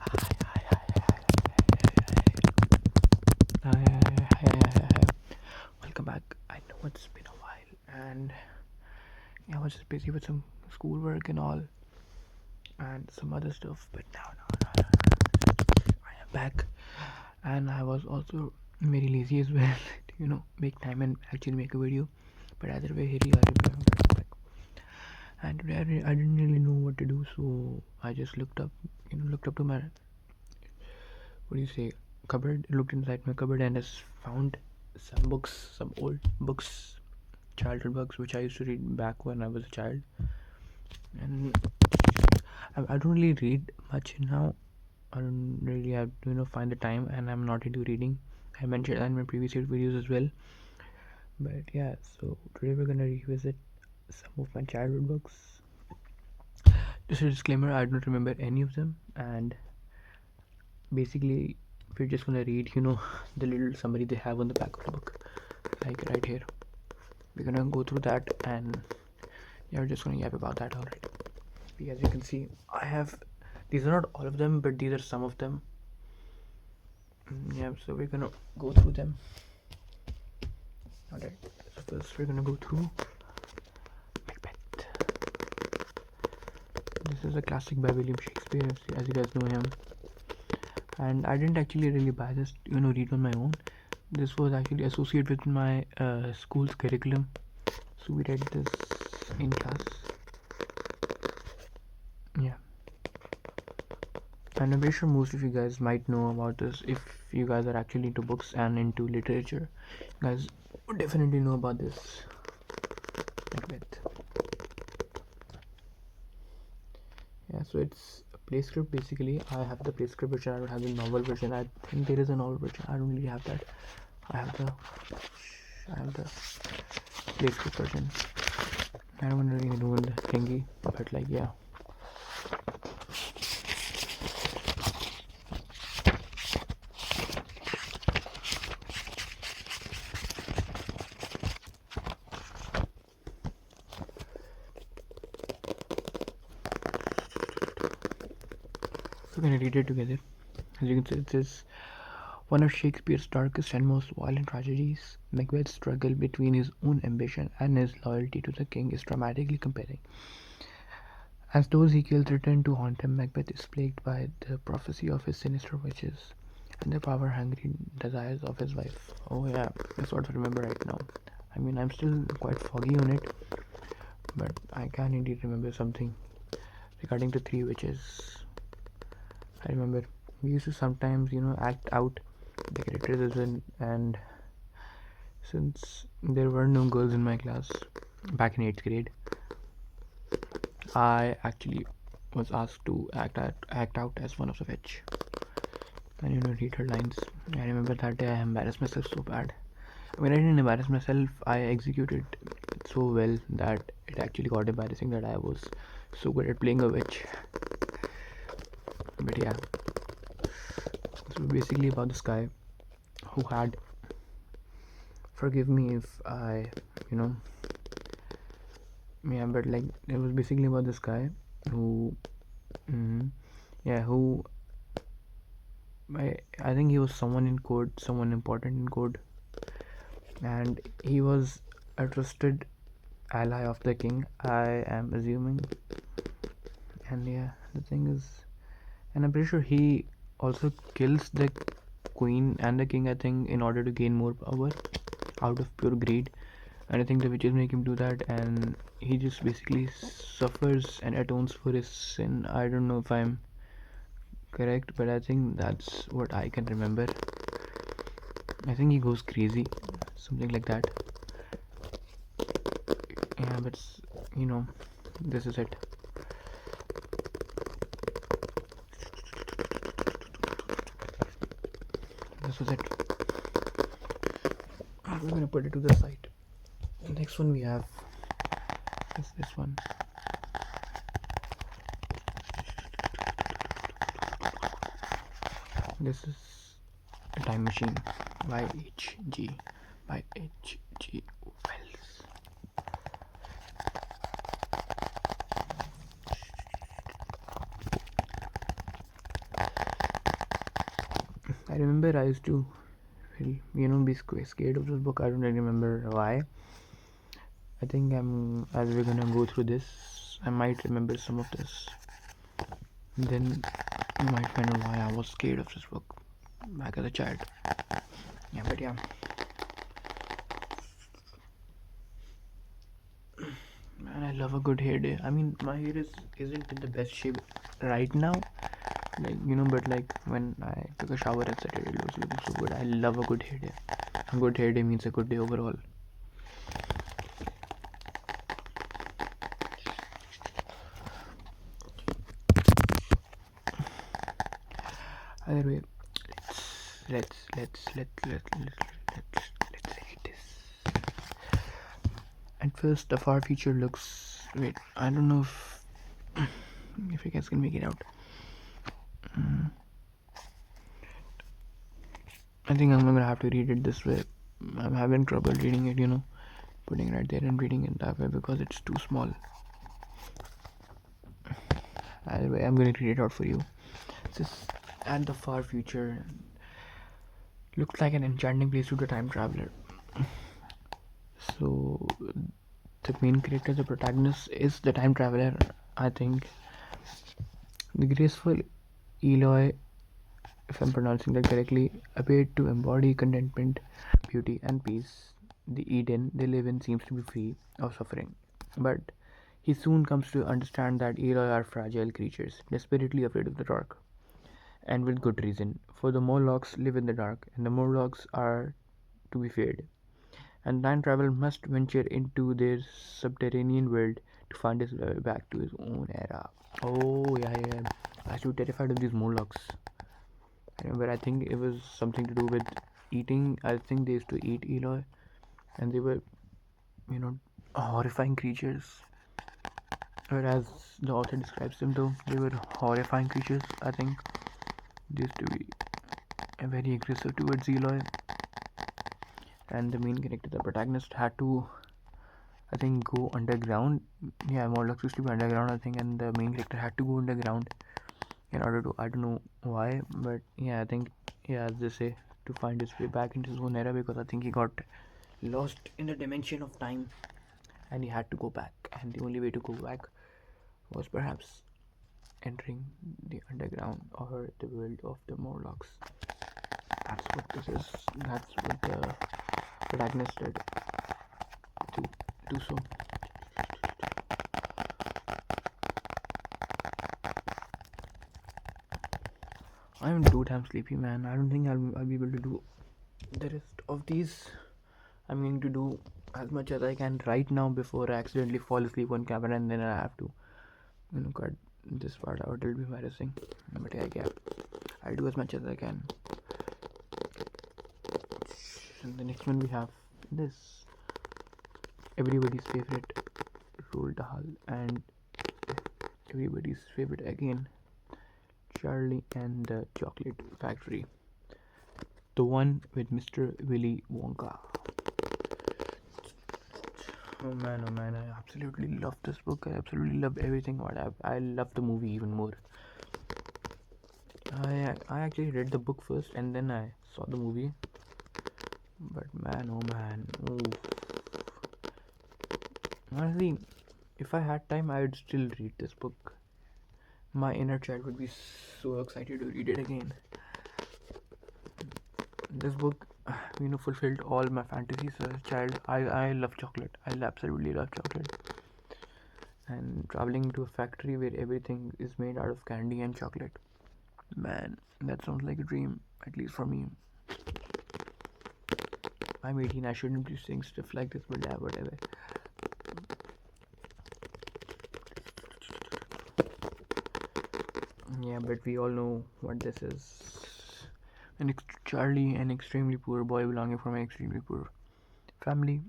Hi. Welcome back. I know it's been a while, and I was just busy with some schoolwork and all, and some other stuff. But now, I am back, and I was also very lazy as well to make time and actually make a video. But either way, here you are. I'm back. And today I didn't really know what to do, so I just looked up to my what do you say cupboard, looked inside my cupboard, and just found some old books, childhood books, which I used to read back when I was a child. And I don't really read much now. I don't really have to find the time, and I'm not into reading. I mentioned that in my previous videos as well. But yeah, so today we're gonna revisit some of my childhood books. Just a disclaimer: I don't remember any of them, and basically we're just gonna read the little summary they have on the back of the book, like right here. We're gonna go through that, and yeah, we're just gonna yap about that. All right. As you can see, I have, these are not all of them, but these are some of them. Yeah, so we're gonna go through them. All right, so first we're gonna go through Macbeth. This is a classic by William Shakespeare, as you guys know him. And I didn't actually really buy this, read on my own. This was actually associated with my school's curriculum, so we read this in class. Yeah, and I'm very sure most of you guys might know about this. If you guys are actually into books and into literature, you guys would definitely know about this Macbeth. Yeah, so it's a play script basically. I have the play script version, I don't have the novel version. I think there is a novel version, I don't really have that. I have the play script version. I don't really know the thingy, but like, yeah. We're gonna read it together. As you can see, it says, one of Shakespeare's darkest and most violent tragedies, Macbeth's struggle between his own ambition and his loyalty to the king is dramatically compelling. As those he kills return to haunt him, Macbeth is plagued by the prophecy of his sinister witches and the power-hungry desires of his wife. Oh yeah, I sort of remember right now. I mean, I'm still quite foggy on it, but I can indeed remember something regarding the three witches. I remember we used to sometimes, act out the characters as well, and since there were no girls in my class back in 8th grade, I actually was asked to act out as one of the witch and read her lines. I remember that day I embarrassed myself so bad. I mean, I didn't embarrass myself, I executed it so well that it actually got embarrassing that I was so good at playing a witch. But yeah, so basically about this guy who had, forgive me if I, yeah, but like it was basically about this guy who, yeah, who, I think he was someone in code, someone important in code, and he was a trusted ally of the king, I am assuming. And yeah, the thing is, and I'm pretty sure he also kills the queen and the king, I think, in order to gain more power out of pure greed. And I think the witches make him do that, and he just basically suffers and atones for his sin. I don't know if I'm correct, but I think that's what I can remember. I think he goes crazy, something like that. Yeah, but this is it. This was it. We're gonna put it to the side. The next one we have is this one. This is A Time Machine by H.G. Wells. I remember I used to, be scared of this book. I don't really remember why. I think as we're gonna go through this, I might remember some of this. Then you might find out why I was scared of this book back as a child. Yeah, but yeah. Man, I love a good hair day. I mean, my hair isn't in the best shape right now. But like when I took a shower and said it was looking so good. I love a good hair day. A good hair day means a good day overall. Either way, let's read this. At first, the far future looks. Wait, I don't know if you guys can make it out. I think I'm gonna have to read it this way. I'm having trouble reading it, putting it right there and reading it that way because it's too small. Either way, I'm gonna read it out for you. This at the far future looks like an enchanting place to the time traveler. So the main character, the protagonist, is the time traveler. I think the graceful Eloy, if I'm pronouncing that correctly, appeared to embody contentment, beauty, and peace. The Eden they live in seems to be free of suffering, but he soon comes to understand that Eloy are fragile creatures, desperately afraid of the dark, and with good reason. For the Morlocks live in the dark, and the Morlocks are to be feared. And time travel must venture into their subterranean world to find his way back to his own era. Oh yeah, yeah. I was too terrified of these Morlocks. I remember, I think it was something to do with eating. I think they used to eat Eloy, and they were, you know, horrifying creatures. Whereas the author describes them, though, they were horrifying creatures. I think they used to be very aggressive towards Eloy, and the main character, the protagonist, had to, I think, go underground. Yeah, Morlocks used to be underground, I think, and the main character had to go underground in order to, I don't know why, but yeah, I think, yeah, as they say, to find his way back into his own era, because I think he got lost in the dimension of time and he had to go back, and the only way to go back was perhaps entering the underground or the world of the Morlocks. That's what this is. That's what the protagonist did to do so. I am too damn sleepy, man. I don't think I'll be able to do the rest of these. I'm going to do as much as I can right now before I accidentally fall asleep on camera, and then I have to, cut this part out. It'll be embarrassing. But yeah, I'll do as much as I can. And the next one we have this, everybody's favorite Roald Dahl, and everybody's favorite again, Charlie and the Chocolate Factory. The one with Mr. Willy Wonka. Oh man, I absolutely love this book. I absolutely love everything about it. I love the movie even more. I actually read the book first and then I saw the movie. But man, oh man, oof. Honestly, if I had time, I would still read this book. My inner child would be so excited to read it again. This book, fulfilled all my fantasies as a child. I love chocolate. I absolutely love chocolate. And traveling to a factory where everything is made out of candy and chocolate. Man, that sounds like a dream, at least for me. I'm 18, I shouldn't be saying stuff like this, but yeah, whatever. Yeah, but we all know what this is. Charlie, an extremely poor boy belonging from an extremely poor family,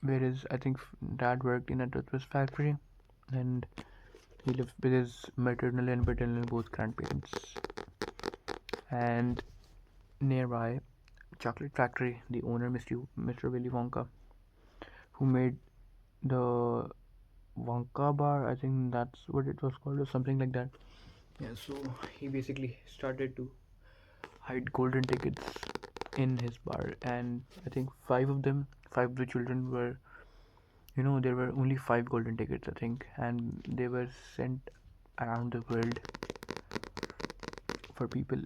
whereas I think dad worked in a toothpaste factory, and he lived with his maternal and paternal both grandparents. And nearby, chocolate factory, the owner, Mr. Willy Wonka, who made the Wonka bar, I think that's what it was called, or something like that. Yeah, so he basically started to hide golden tickets in his bar, and I think five of the children were, there were only five golden tickets, I think, and they were sent around the world for people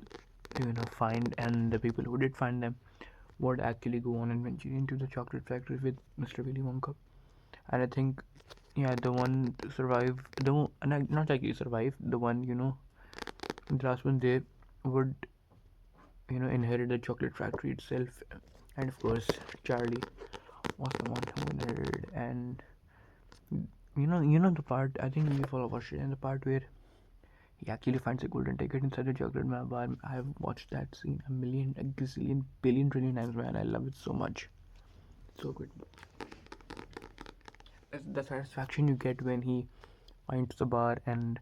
to find, and the people who did find them would actually go on and venture into the chocolate factory with Mr. Willy Wonka. And I think, yeah, the one to survive, not actually survive, the one, the last one there would, inherit the chocolate factory itself. And of course, Charlie was the one who inherited. And the part, I think we've all watched it, and the part where he actually finds a golden ticket inside a chocolate bar. I've watched that scene a million, a gazillion, billion, trillion times, man. I love it so much. It's so good. The satisfaction you get when he finds the bar and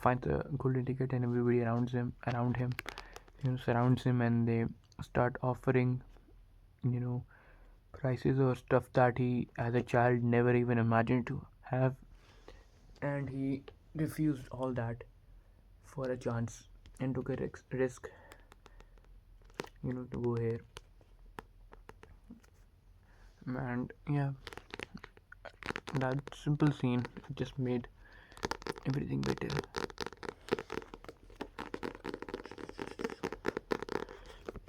finds a golden ticket, and everybody around him, surrounds him, and they start offering, you know, prices or stuff that he, as a child, never even imagined to have, and he refused all that for a chance and took a risk, to go here. And yeah, that simple scene just made everything better.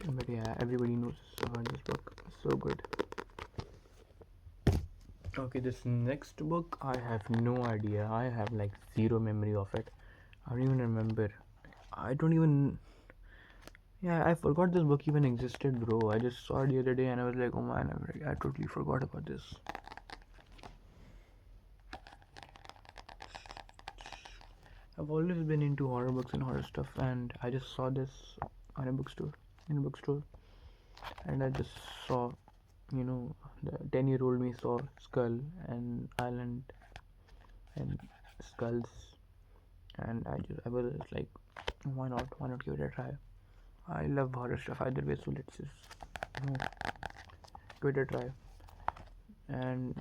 But yeah, everybody knows about this book. So good. Okay, this next book, I have no idea. I have like zero memory of it. I don't even remember. I don't even. Yeah, I forgot this book even existed, bro. I just saw it the other day and I was like, oh man, I totally forgot about this. I've always been into horror books and horror stuff, and I just saw this on a bookstore, and I just saw, the 10-year-old me saw Skull and Island and Skulls, and I was just like, why not give it a try? I love horror stuff either way, so let's just give it a try. And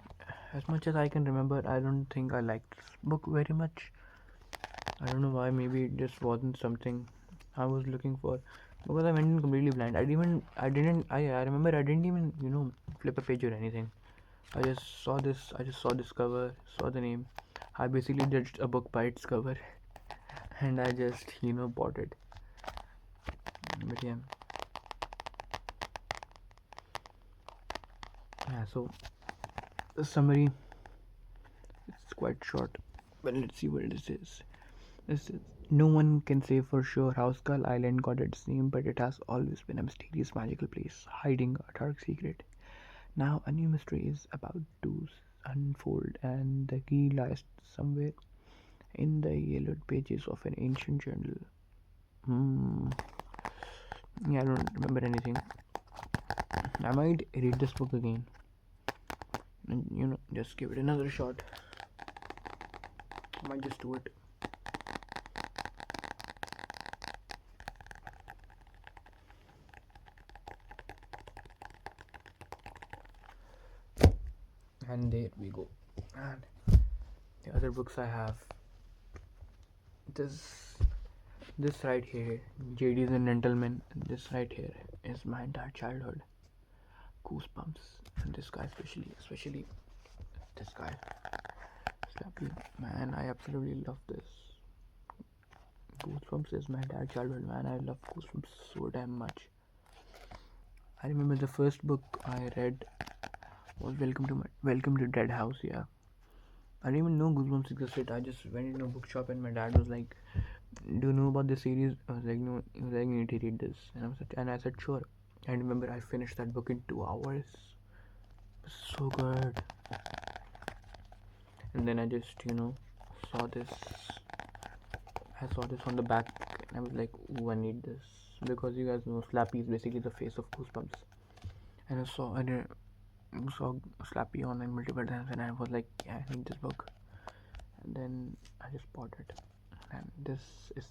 as much as I can remember, I don't think I liked this book very much. I don't know why. Maybe it just wasn't something I was looking for, because I went in completely blind. I remember I didn't even flip a page or anything. I just saw this cover, saw the name. I basically judged a book by its cover, and I just bought it. But yeah, so the summary, it's quite short, but let's see what this is. This is, no one can say for sure how Skull Island got its name, but it has always been a mysterious, magical place, hiding a dark secret. Now a new mystery is about to unfold, and the key lies somewhere in the yellowed pages of an ancient journal. Yeah, I don't remember anything. I might read this book again and just give it another shot. I might just do it. And there we go. And the other books I have, this right here, JD's and Gentleman. This right here is my entire childhood. Goosebumps. And this guy especially this guy, Slappy. Man, I absolutely love this. Goosebumps is my entire childhood, man. I love Goosebumps so damn much. I remember the first book I read was Welcome to Dead House. Yeah, I didn't even know Goosebumps existed. I just went into a bookshop and my dad was like, "Do you know about this series?" I was like, "No." He was like, "You need to read this," and I said, "Sure." I remember I finished that book in 2 hours. It was so good. And then I just saw this. I saw this on the back, and I was like, "Ooh, I need this," because you guys know Slappy is basically the face of Goosebumps. And I saw Slappy on multiple times, and I was like, "Yeah, I need this book." And then I just bought it, and this is,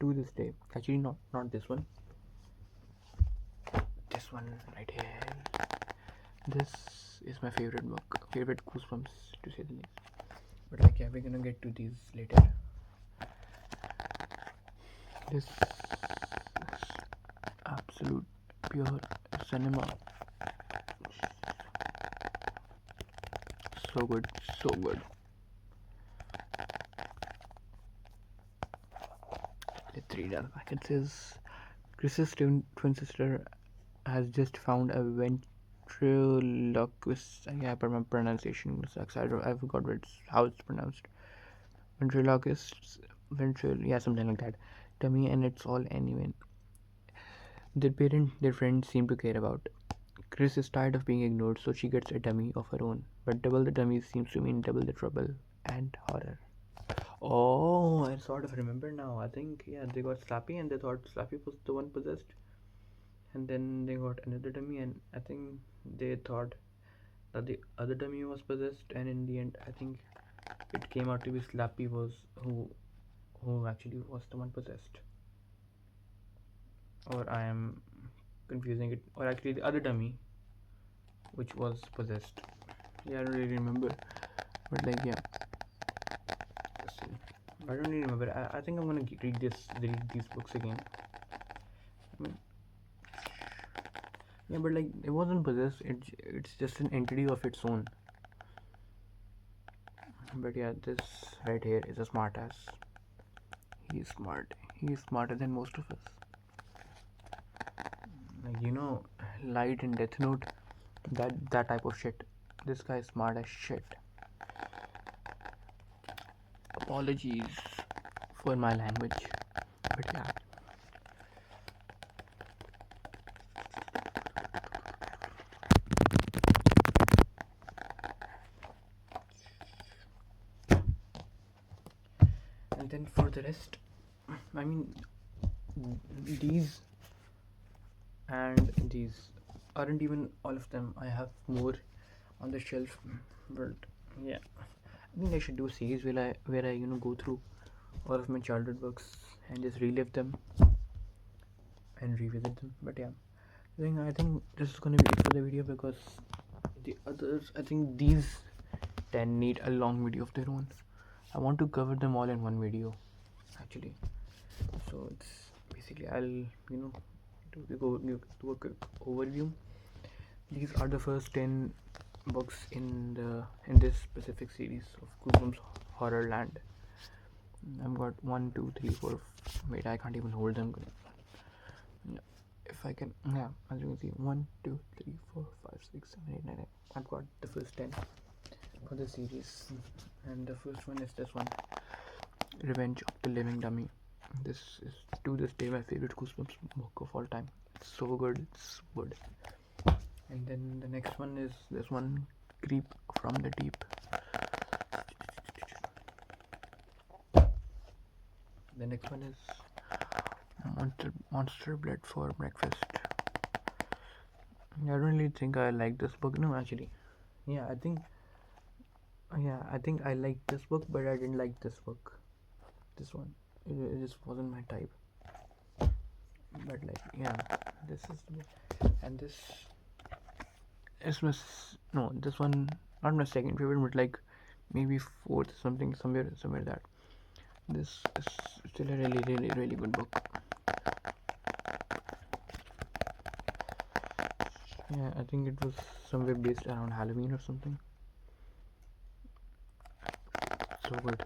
to this day, actually not this one, this one right here. This is my favorite Goosebumps, to say the least. But like, yeah, we're gonna get to these later. This pure cinema. So good, so good. The $3 packet says Chris's twin sister has just found a ventriloquist. Yeah, but my pronunciation sucks. I forgot how it's pronounced. Ventriloquist, yeah, something like that. Dummy, and it's all anyway. Their friends seem to care about. Chris is tired of being ignored, so she gets a dummy of her own. But double the dummy seems to mean double the trouble and horror. Oh, I sort of remember now. I think, yeah, they got Slappy and they thought Slappy was the one possessed. And then they got another dummy, and I think they thought that the other dummy was possessed. And in the end, I think it came out to be Slappy was who actually was the one possessed. Or I am confusing it. Or actually, the other dummy, which was possessed. Yeah, I don't really remember. But like, yeah. I don't really remember. I think I'm gonna read these books again. I mean, yeah, but like it wasn't possessed. It's just an entity of its own. But yeah, this right here is a smartass. He's smart. He's smarter than most of us. Like Light and Death Note, that type of shit. This guy is smart as shit. Apologies for my language, but yeah. And then for the rest, I mean, these and these aren't even all of them. I have more on the shelf, but yeah, I think I should do a series where I go through all of my childhood books and just relive them and revisit them. But yeah, I think this is gonna be it for the video, because the others, I think these 10 need a long video of their own. I want to cover them all in one video actually, so it's basically I'll do a quick overview. These are the first 10 books in this specific series of Goosebumps Horrorland. I've got 1, 2, 3, 4. Wait, I can't even hold them. If I can, yeah, as you can see, 1, 2, 3, 4, 5, 6, 7, 8, 9, 10. I've got the first 10 for the series, and the first one is this one, Revenge of the Living Dummy. This is to this day my favorite Goosebumps book of all time. It's so good, it's good. And then the next one is this one, Creep from the Deep. The next one is Monster Blood for Breakfast. I don't really think I like this book. No, actually, yeah, I think I liked this book, but I didn't like this book. This one, it just wasn't my type. But like, yeah, this is the book, and this is this one not my second favorite, but like maybe fourth, somewhere that. This is still a really good book. Yeah, I think it was somewhere based around Halloween or something. So good.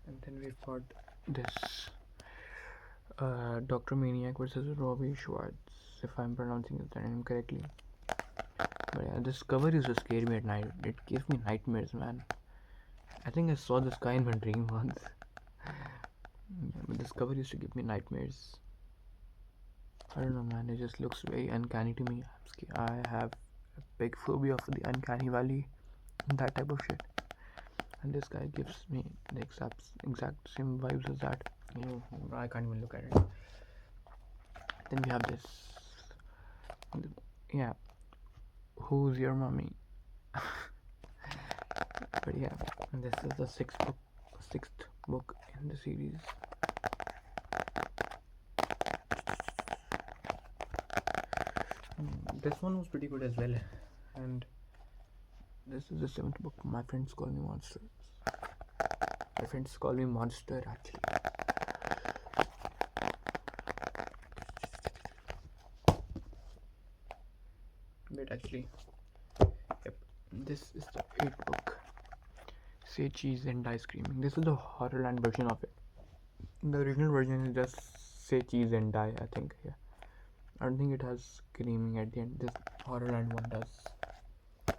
And then we've got this Dr. Maniac versus Robbie Schwartz, if I'm pronouncing his name correctly. But yeah, this cover used to scare me at night. It gave me nightmares, man. I think I saw this guy in my dream once. Yeah, but this cover used to give me nightmares. I don't know, man. It just looks very uncanny to me. I'm scared. I have a big phobia of the uncanny valley and that type of shit. And this guy gives me the exact same vibes as that. I can't even look at it. Then we have this. Yeah. Who's your mommy? But yeah, and this is the sixth book in the series. This one was pretty good as well, and this is the 7th book. My friends call me Monster. My friends call me Monster, actually. actually. Yep, this is the 8th book. Say Cheese and Die Screaming. This is the Horrorland version of it. The original version is just Say Cheese and Die, I think. Yeah, I don't think it has screaming at the end. This Horrorland one does,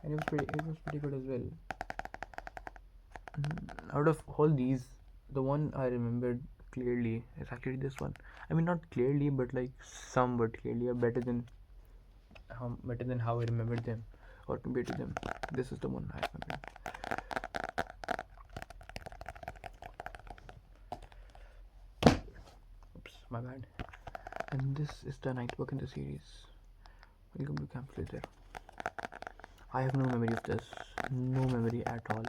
and it was pretty good as well. Out of all these, the one I remembered clearly is actually this one. I mean, not clearly, but like somewhat clearly, or better than how I remembered them, or compared to them. This is the one I remember. Oops, my bad. And this is the ninth book in the series. Welcome to Camp Slither. I have no memory of this. No memory at all.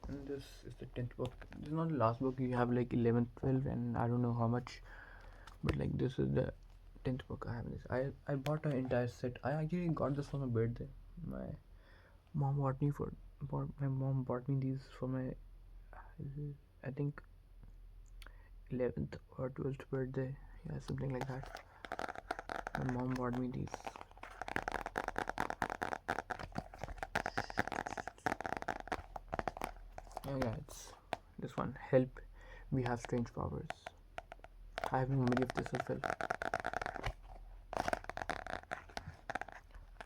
And this is the 10th book. This is not the last book. You have like 11th, 12th, and I don't know how much. But like this is the 10th book I have this. I bought an entire set. I actually got this for my birthday. My mom bought me these for my, I think, 11th or 12th birthday. Yeah, something like that. My mom bought me these. Oh yeah, it's this one. Help, we have strange powers. I have no memory of this as well.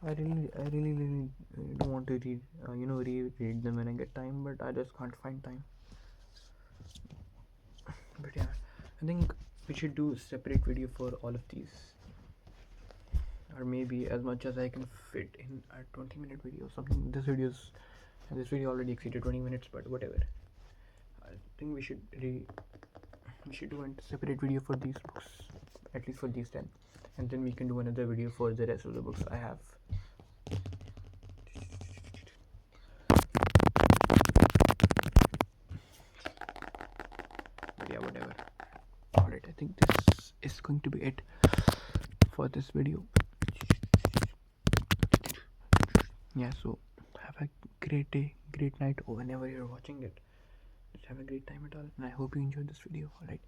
I really don't want to reread them when I get time, but I just can't find time. But yeah, I think we should do a separate video for all of these, or maybe as much as I can fit in a 20-minute video or something. This video already exceeded 20 minutes, but whatever. I think we should do a separate video for these books, at least for these 10, and then we can do another video for the rest of the books I have. But yeah, whatever. Alright, I think this is going to be it for this video. Yeah, so have a great day, great night, or whenever you're watching it. Just have a great time at all, and I hope you enjoyed this video. Alright.